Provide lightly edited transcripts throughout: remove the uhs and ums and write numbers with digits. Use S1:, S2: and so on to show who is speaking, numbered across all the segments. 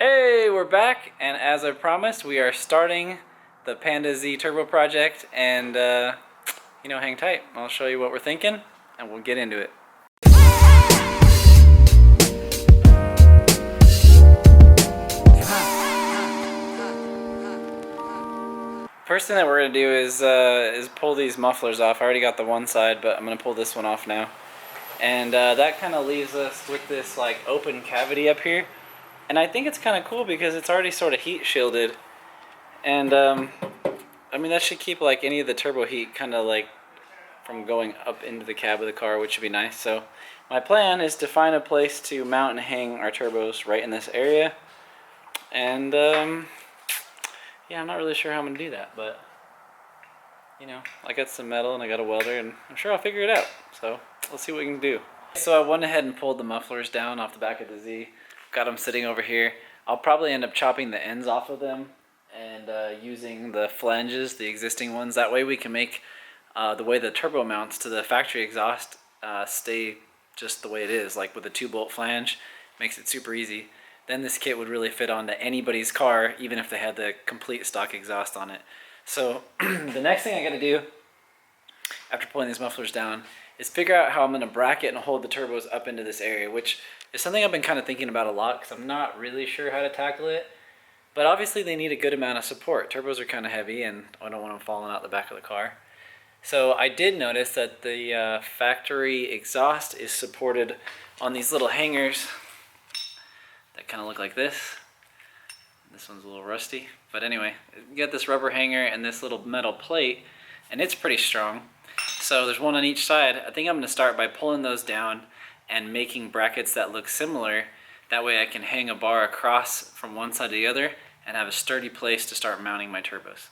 S1: Hey, we're back, and as I promised, we are starting the Panda Z Turbo project, and hang tight. I'll show you what we're thinking, and we'll get into it. First thing that we're gonna do is pull these mufflers off. I already got the one side, but I'm gonna pull this one off now, and that kind of leaves us with this like open cavity up here. And I think it's kind of cool because it's already sort of heat shielded, and I mean that should keep like any of the turbo heat kind of like from going up into the cab of the car, which should be nice. So my plan is to find a place to mount and hang our turbos right in this area, and yeah, I'm not really sure how I'm gonna do that, but I got some metal and I got a welder, and I'm sure I'll figure it out. So let's see what we can do. So I went ahead and pulled the mufflers down off the back of the Z. Got them sitting over here. I'll probably end up chopping the ends off of them and using the flanges, the existing ones. That way we can make the way the turbo mounts to the factory exhaust stay just the way it is, like with a 2-bolt flange. Makes it super easy. Then this kit would really fit onto anybody's car, even if they had the complete stock exhaust on it. So the next thing I gotta do after pulling these mufflers down is figure out how I'm gonna bracket and hold the turbos up into this area, which is something I've been kind of thinking about a lot because I'm not really sure how to tackle it. But obviously they need a good amount of support. Turbos are kind of heavy and I don't want them falling out the back of the car. So I did notice that the factory exhaust is supported on these little hangers that kind of look like this. This one's a little rusty. But anyway, you get this rubber hanger and this little metal plate, and it's pretty strong. So there's one on each side. I think I'm going to start by pulling those down and making brackets that look similar. That way I can hang a bar across from one side to the other and have a sturdy place to start mounting my turbos.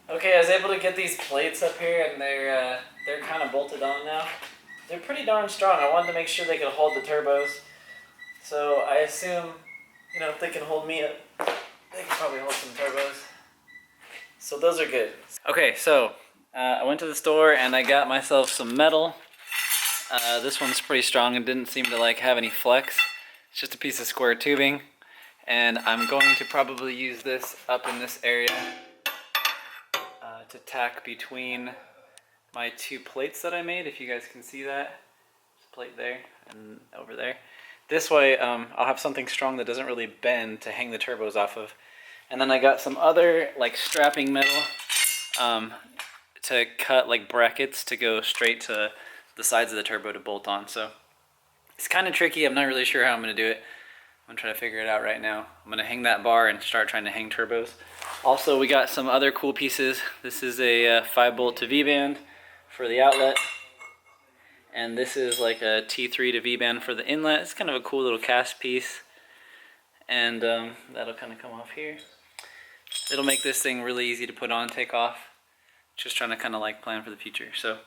S1: Okay, I was able to get these plates up here, and they're kind of bolted on now. They're pretty darn strong. I wanted to make sure they could hold the turbos. So I assume, if they can hold me up, they can probably hold some turbos. So those are good. Okay, so I went to the store and I got myself some metal. This one's pretty strong and didn't seem to have any flex. It's just a piece of square tubing, and I'm going to probably use this up in this area to tack between my two plates that I made, if you guys can see that. There's a plate there and over there. This way I'll have something strong that doesn't really bend to hang the turbos off of. And then I got some other strapping metal to cut brackets to go straight to the sides of the turbo to bolt on. So it's kind of tricky. I'm not really sure how I'm going to do it. I'm going to try to figure it out right now. I'm going to hang that bar and start trying to hang turbos. Also, we got some other cool pieces. This is a 5-bolt to V-band for the outlet. And this is like a T3 to V-band for the inlet. It's kind of a cool little cast piece. And that'll kind of come off here. It'll make this thing really easy to put on, take off. Just trying to kind of plan for the future. So,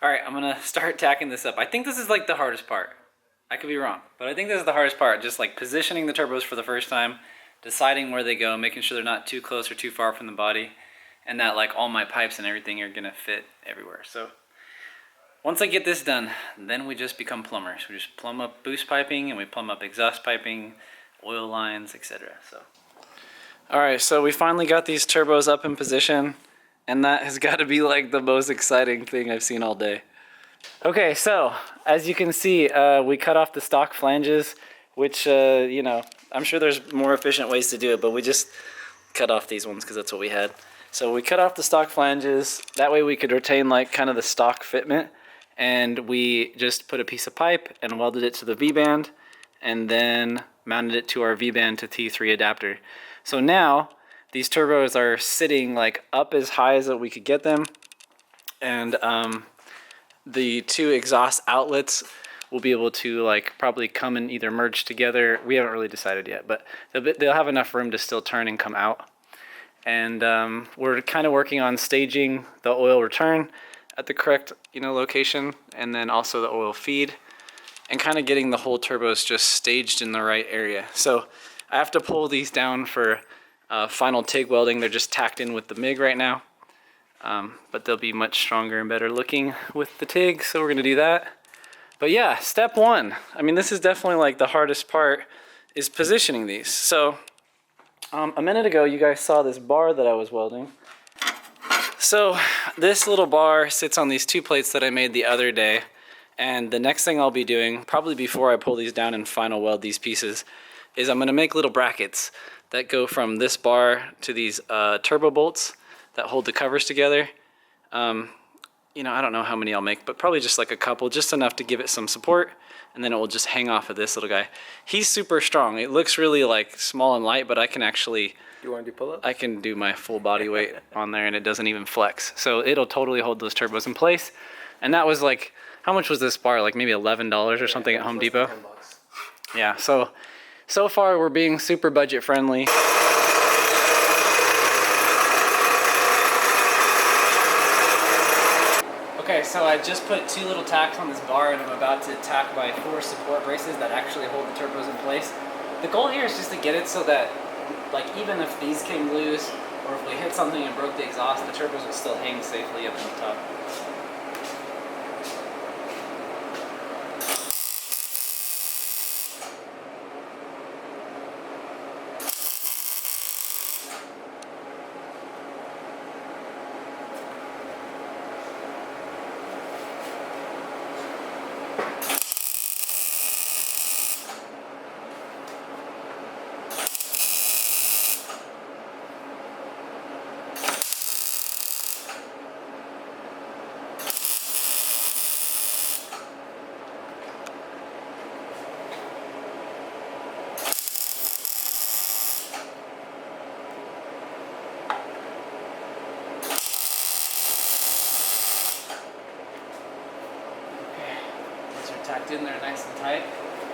S1: alright, I'm going to start tacking this up. I think this is the hardest part. I could be wrong, but I think this is the hardest part. Just positioning the turbos for the first time, deciding where they go, making sure they're not too close or too far from the body, and that all my pipes and everything are gonna fit everywhere. So once I get this done, then we just become plumbers. We just plumb up boost piping and we plumb up exhaust piping, oil lines, etc. So All right, so we finally got these turbos up in position, and that has got to be like the most exciting thing I've seen all day. Okay, so as you can see, we cut off the stock flanges, which, you know, I'm sure there's more efficient ways to do it, but we just cut off these ones because that's what we had. So we cut off the stock flanges, that way we could retain like kind of the stock fitment, and we just put a piece of pipe and welded it to the V-band, and then mounted it to our V-band to T3 adapter. So now these turbos are sitting like up as high as we could get them, and the two exhaust outlets will be able to like probably come and either merge together. We haven't really decided yet, but they'll have enough room to still turn and come out. And we're kind of working on staging the oil return at the correct, you know, location, and then also the oil feed, and kind of getting the whole turbos just staged in the right area. So I have to pull these down for final TIG welding. They're just tacked in with the MIG right now, but they'll be much stronger and better looking with the TIG, so we're gonna do that. But yeah, step one, I mean, this is definitely like the hardest part, is positioning these. So a minute ago you guys saw this bar that I was welding. So this little bar sits on these two plates that I made the other day, and the next thing I'll be doing, probably before I pull these down and final weld these pieces, is I'm gonna make little brackets that go from this bar to these turbo bolts that hold the covers together. You know, I don't know how many I'll make, but probably just like a couple, just enough to give it some support, and then it will just hang off of this little guy. He's super strong. It looks really like small and light, but I can actually,
S2: you want to do pull-ups?
S1: I can do my full body weight on there and it doesn't even flex. So it'll totally hold those turbos in place. And that was like, how much was this bar? Like maybe $11 or something at Home Depot? Yeah, so far we're being super budget friendly. Okay, so I just put 2 little tacks on this bar, and I'm about to tack my 4 support braces that actually hold the turbos in place. The goal here is just to get it so that, like, even if these came loose, or if we hit something and broke the exhaust, the turbos would still hang safely up on the top. Tacked in there nice and tight.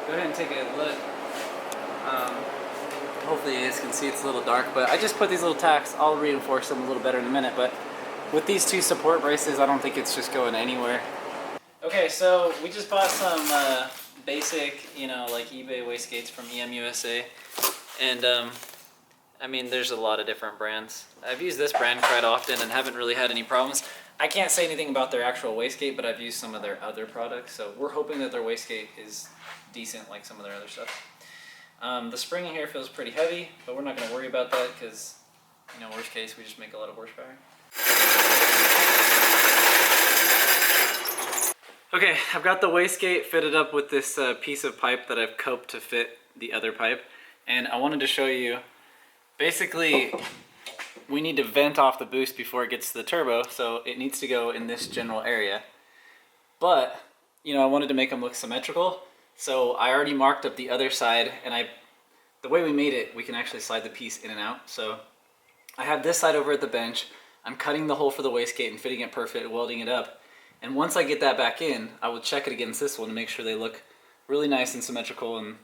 S1: Go ahead and take a look. Hopefully you guys can see it's a little dark, but I just put these little tacks. I'll reinforce them a little better in a minute, but with these 2 support braces, I don't think it's just going anywhere. Okay, so we just bought some basic, you know, like eBay wastegates from EMUSA, and I mean, there's a lot of different brands. I've used this brand quite often and haven't really had any problems. I can't say anything about their actual wastegate, but I've used some of their other products, so we're hoping that their wastegate is decent like some of their other stuff. The spring in here feels pretty heavy, but we're not going to worry about that because, you know, worst case, we just make a lot of horsepower. Okay, I've got the wastegate fitted up with this piece of pipe that I've coped to fit the other pipe, and I wanted to show you, basically, we need to vent off the boost before it gets to the turbo, so it needs to go in this general area. But, you know, I wanted to make them look symmetrical, so I already marked up the other side, and the way we made it, we can actually slide the piece in and out. So I have this side over at the bench. I'm cutting the hole for the wastegate and fitting it perfect, welding it up. And once I get that back in, I will check it against this one to make sure they look really nice and symmetrical and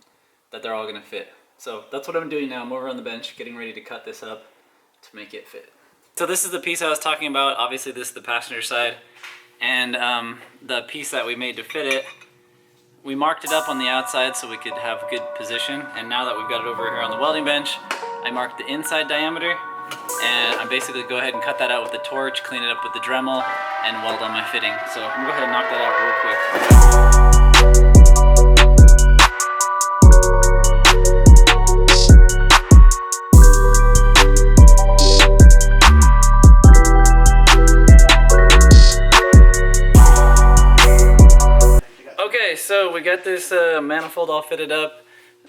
S1: that they're all gonna fit. So that's what I'm doing now. I'm over on the bench getting ready to cut this up to make it fit. So this is the piece I was talking about. Obviously this is the passenger side, and the piece that we made to fit it, we marked it up on the outside so we could have good position, and now that we've got it over here on the welding bench, I marked the inside diameter, and I basically go ahead and cut that out with the torch, clean it up with the Dremel, and weld on my fitting. So I'm gonna go ahead and knock that out real quick. we got this manifold all fitted up.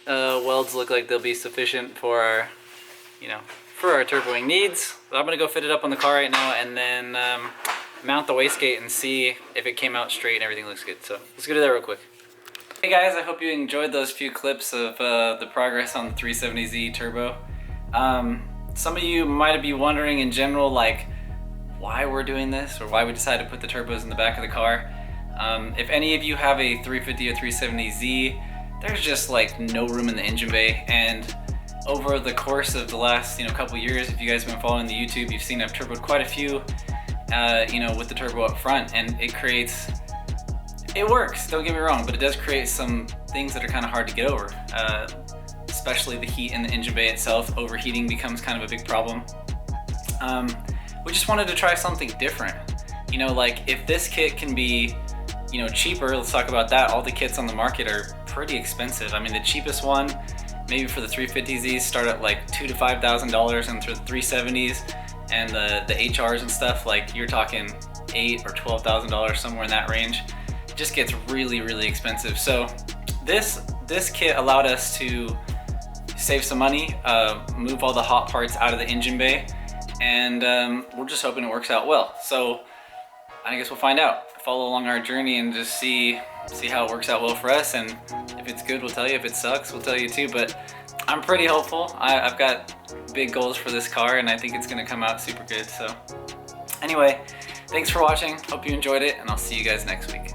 S1: Welds look like they'll be sufficient for our, for our turboing needs. I'm gonna go fit it up on the car right now and then mount the wastegate and see if it came out straight and everything looks good. So let's go do that real quick. Hey guys, I hope you enjoyed those few clips of the progress on the 370Z turbo. Some of you might be wondering in general, like, why we're doing this or why we decided to put the turbos in the back of the car. If any of you have a 350 or 370Z, there's just like no room in the engine bay, and over the course of the last couple years, if you guys have been following the YouTube, you've seen I've turboed quite a few with the turbo up front, and it works, don't get me wrong, but it does create some things that are kind of hard to get over, especially the heat in the engine bay itself. Overheating becomes kind of a big problem. We just wanted to try something different. Like if this kit can be cheaper, let's talk about that. All the kits on the market are pretty expensive. I mean, the cheapest one, maybe for the 350Zs, start at like $2,000 to $5,000, and for the 370s and the HRs and stuff, like you're talking $8,000 or $12,000, somewhere in that range. It just gets really, really expensive. So this kit allowed us to save some money, move all the hot parts out of the engine bay, and we're just hoping it works out well. So I guess we'll find out. Follow along our journey and just see how it works out well for us, and if it's good, we'll tell you. If it sucks, we'll tell you too. But I'm pretty hopeful. I've got big goals for this car, and I think it's gonna come out super good. So anyway, thanks for watching. Hope you enjoyed it, and I'll see you guys next week.